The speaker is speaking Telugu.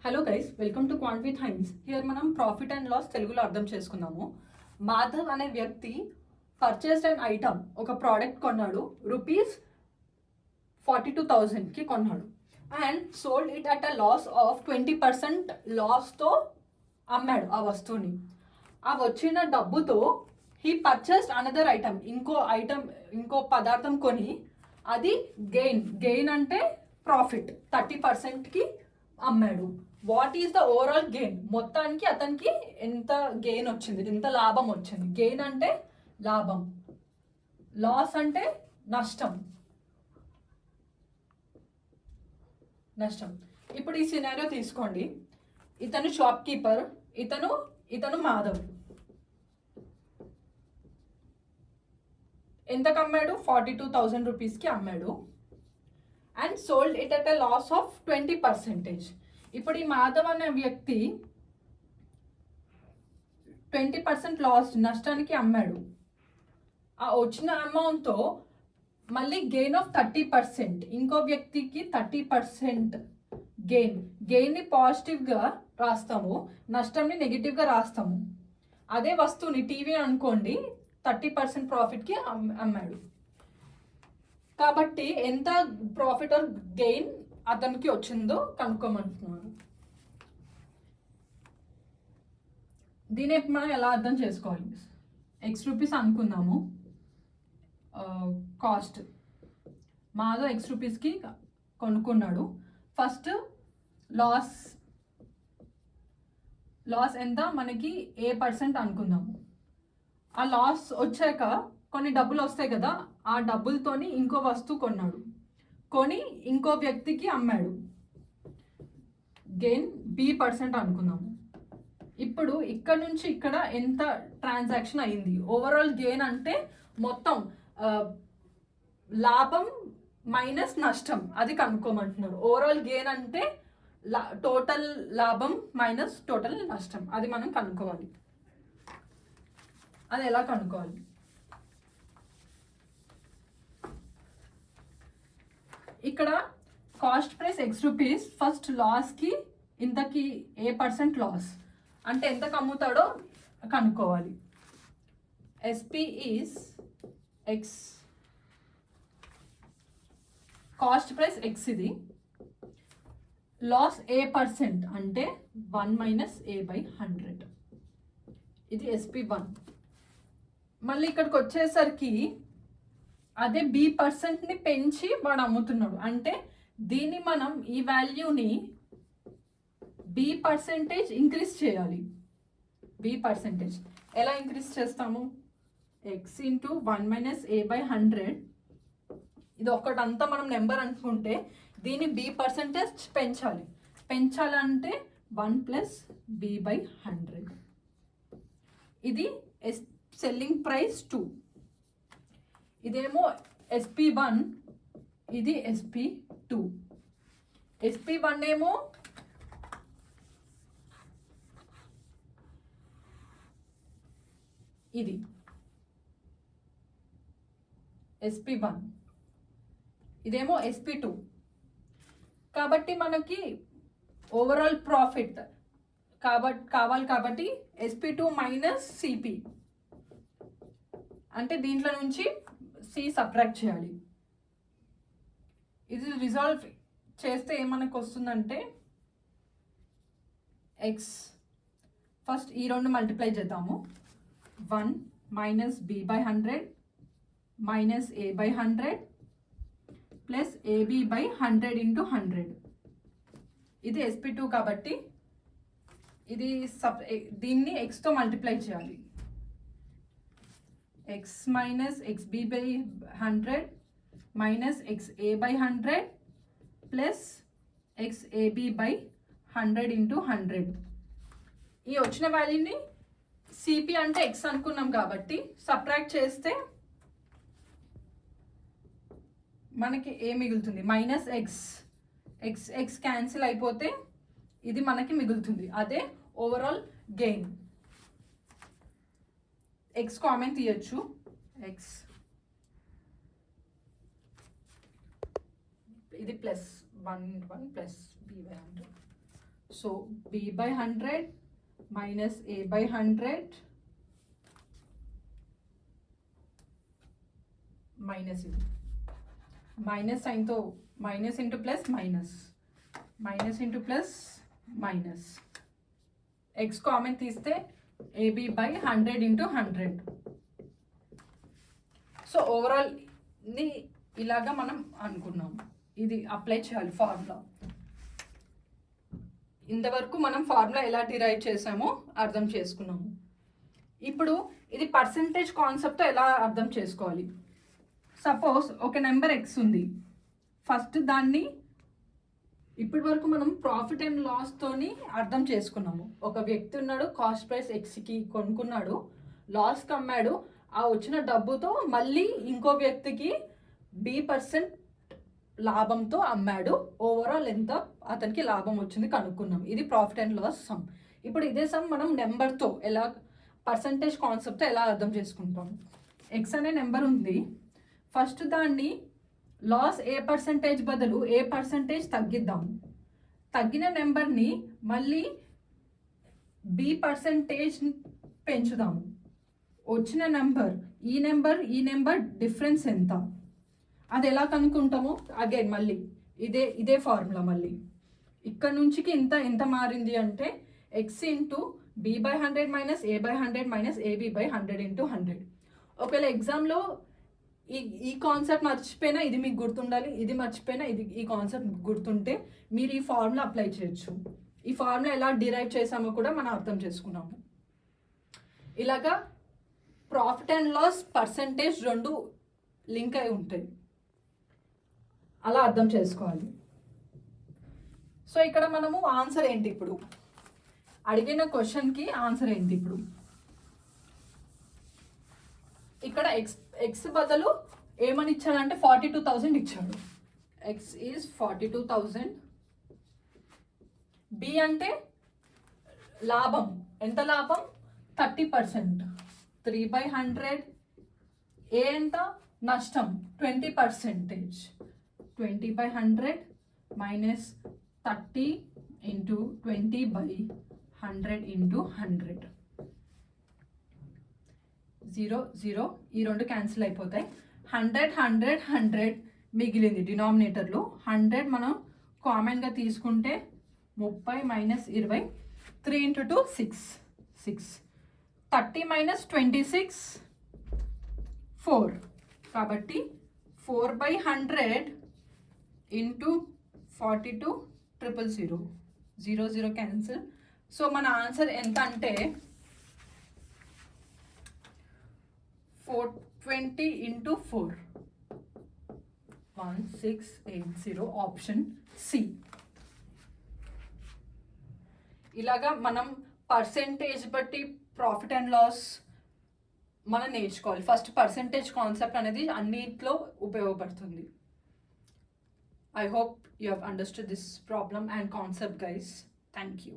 Hello guys, welcome to quant with Hines. Here మనం ప్రాఫిట్ అండ్ లాస్ తెలుగులో అర్థం చేసుకుందాము. మాధవ్ అనే వ్యక్తి పర్చేస్డ్ అండ్ ఐటమ్ ఒక ప్రోడక్ట్ కొన్నాడు, ₹42,000కి కొన్నాడు and sold it at a loss of 20% లాస్తో అమ్మాడు ఆ వస్తువుని. ఆ వచ్చిన డబ్బుతో హీ పర్చేస్డ్ అనదర్ ఐటమ్, ఇంకో పదార్థం కొని అది గెయిన్ అంటే ప్రాఫిట్ 30%కి అమ్మాడు. What is the overall gain? మొత్తానికి అతనికి ఎంత గెయిన్ వచ్చింది, ఎంత లాభం వచ్చింది? గెయిన్ అంటే లాభం, లాస్ అంటే నష్టం. ఇప్పుడు ఈ సినారియో తీసుకోండి. ఇతను షాప్ కీపర్, ఇతను మాధవ్. ఎంతకు అమ్మాడు? 42,000 రూపీస్కి అమ్మాడు and sold it at a loss of 20%. ఇప్పుడు ఈ మాధవ్ అనే వ్యక్తి 20% లాస్, నష్టానికి అమ్మాడు. ఆ వచ్చిన అమౌంట్తో మళ్ళీ గెయిన్ ఆఫ్ 30%, ఇంకో వ్యక్తికి 30% గెయిన్ని పాజిటివ్గా రాస్తాము, నష్టంని నెగిటివ్గా రాస్తాము. అదే వస్తువుని, టీవీ అనుకోండి, 30% ప్రాఫిట్కి అమ్మాడు. కాబట్టి ఎంత ప్రాఫిట్ ఆర్ గెయిన్ అతనికి వచ్చిందో కనుక్కోమంటున్నారు. దీన్ని మనం ఎలా అర్థం చేసుకోవాలి? X అనుకుందాము. కాస్ట్ మాధవ్ X కొనుక్కున్నాడు. ఫస్ట్ లాస్ ఎంత? మనకి A% అనుకుందాము. ఆ లాస్ వచ్చాక కొన్ని డబ్బులు వస్తాయి కదా, ఆ డబ్బులతోని ఇంకో వస్తువు కొన్నాడు, కొని ఇంకో వ్యక్తికి అమ్మాడు. గెయిన్ B% అనుకుందాము. ఇప్పుడు ఇక్కడ నుంచి ఇక్కడ ఎంత ట్రాన్సాక్షన్ అయింది? ఓవరాల్ గెయిన్ అంటే మొత్తం లాభం మైనస్ నష్టం, అది కనుక్కోమంటున్నారు. ఓవరాల్ గెయిన్ అంటే టోటల్ లాభం మైనస్ టోటల్ నష్టం, అది మనం కనుక్కోవాలి. అది ఎలా కనుక్కోవాలి? ఇక్కడ కాస్ట్ ప్రైస్ X ఫస్ట్ లాస్కి, ఇంతకి A% లాస్ అంటే ఎంతకు అమ్ముతాడో కనుక్కోవాలి. SP is X, cost price X, ఇది లాస్ A% అంటే 1 - A/100, ఇది SP1. మళ్ళీ ఇక్కడికి వచ్చేసరికి అదే B%ని పెంచి వాడు అమ్ముతున్నాడు. అంటే దీన్ని మనం, ఈ వాల్యూని B% ఇంక్రీజ్ చేయాలి. B% ఎలా ఇంక్రీజ్ చేస్తాము? X × 1 - A/100, ఇది ఒకటంతా మనం నెంబర్ అనుకుంటే దీన్ని B% పెంచాలంటే 1 + B/100. ఇది సెల్లింగ్ ప్రైస్ 2. ఇదేమో SP1, ఇది SP2. SP1 ఏమో ఇది SP1, ఇదేమో SP2. కాబట్టి మనకి ఓవరాల్ ప్రాఫిట్ కావాలి కాబట్టి SP2 - CP, అంటే దీంట్లో నుంచి C సబ్ట్రాక్ట్ చేయాలి. ఇది రిజాల్వ్ చేస్తే ఏమనకు వస్తుందంటే X, ఫస్ట్ ఈ రెండు మల్టిప్లై చేద్దాము. 1 - B/100 - A/100 ప్లస్ AB/100 × 100. ఇది SP2 కాబట్టి ఇది దీన్ని Xతో మల్టిప్లై చేయాలి. X - XB/100 - XA/100 plus XAB/100 × 100. ఈ వచ్చిన వాల్యూని CP అంటే X అనుకున్నాం కాబట్టి సబ్ట్రాక్ట్ చేస్తే మనకి ఏ మిగులుతుంది? -X క్యాన్సిల్ అయిపోతే ఇది మనకి మిగులుతుంది. అదే ఓవరాల్ గెయిన్. X కామన్ తీయచ్చు. X ఇది +1 + B/100 so B by 100 minus A by 100 minus ఇది మైనస్ సైన్తో minus into plus minus minus into plus minus X common తీస్తే AB by 100 into 100. సో ఓవరాల్ని ఇలాగా మనం అనుకున్నాం. ఇది అప్లై చేయాలి ఫార్ములా. ఇంతవరకు మనం ఫార్ములా ఎలా డిరైవ్ చేసామో అర్థం చేసుకున్నాము. ఇప్పుడు ఇది పర్సంటేజ్ కాన్సెప్ట్తో ఎలా అర్థం చేసుకోవాలి. సపోజ్ ఒక నెంబర్ ఎక్స్ ఉంది. ఫస్ట్ దాన్ని ఇప్పటి వరకు మనం ప్రాఫిట్ అండ్ లాస్తోని అర్థం చేసుకున్నాము. ఒక వ్యక్తి ఉన్నాడు, కాస్ట్ ప్రైస్ ఎక్స్కి కొనుక్కున్నాడు, లాస్కి అమ్మాడు. ఆ వచ్చిన డబ్బుతో మళ్ళీ ఇంకో వ్యక్తికి B% లాభంతో అమ్మాడు. ఓవరాల్ ఎంత అతనికి లాభం వచ్చింది కనుక్కున్నాం. ఇది ప్రాఫిట్ అండ్ లాస్ సమ్. ఇప్పుడు ఇదే సమ్ మనం నెంబర్తో ఎలా పర్సంటేజ్ కాన్సెప్ట్తో ఎలా అర్థం చేసుకుంటాం. ఎక్స్ అనే నెంబర్ ఉంది. ఫస్ట్ దాన్ని లాస్ A% బదులు A% తగ్గిద్దాం. తగ్గిన నెంబర్ని మళ్ళీ B% పెంచుదాము. వచ్చిన నెంబర్ ఈ నెంబర్ డిఫరెన్స్ ఎంత అది ఎలా కనుక్కుంటామో అగైన్ మళ్ళీ ఇదే ఫార్ములా. మళ్ళీ ఇక్కడ నుంచికి ఎంత మారింది అంటే X into B by 100 minus A by 100 minus AB by 100 into 100. ఒకవేళ ఎగ్జామ్లో ఈ కాన్సెప్ట్ మర్చిపోయినా ఇది మీకు గుర్తుండాలి, ఇది మర్చిపోయినా ఈ కాన్సెప్ట్ గుర్తుంటే మీరు ఈ ఫార్ములా అప్లై చేయొచ్చు. ఈ ఫార్ములా ఎలా డిరైవ్ చేసామో కూడా మనం అర్థం చేసుకున్నాము. ఇలాగా ప్రాఫిట్ అండ్ లాస్ పర్సంటేజ్ రెండు లింక్ అయి ఉంటాయి. అలా అర్థం చేసుకోవాలి. సో ఇక్కడ మనము ఆన్సర్ ఏంటి, ఇప్పుడు అడిగిన క్వశ్చన్కి ఆన్సర్ ఏంటి. ఇప్పుడు ఇక్కడ ఎక్స్ బదులు ఏమని ఇచ్చాడంటే 42,000 ఇచ్చాడు. X is 42,000. బి అంటే లాభం, ఎంత లాభం 30%, 3 by 100. ఏ ఎంత నష్టం 20%, 20 by 100 minus 30 into 20 by 100 into 100. 0 0 ఈ రెండు క్యాన్సిల్ అయిపోతాయి. 100 100 100 మిగిలింది డినామినేటర్లో. 100 మనం కామన్గా తీసుకుంటే 30 minus 20, 3 into 2 6 6. 30 minus 26 4. కాబట్టి 4 by 100 into 42 000 0 0 క్యాన్సిల్. సో మన ఆన్సర్ ఎంత అంటే 420 into 4 1680. Option C. ఇలాగా మనం పర్సెంటేజ్ బట్టి ప్రాఫిట్ అండ్ లాస్ మనం నేర్చుకోవాలి. ఫస్ట్ పర్సెంటేజ్ కాన్సెప్ట్ అనేది అన్నిట్లో ఉపయోగపడుతుంది. I hope you have understood this problem and concept, guys. Thank you.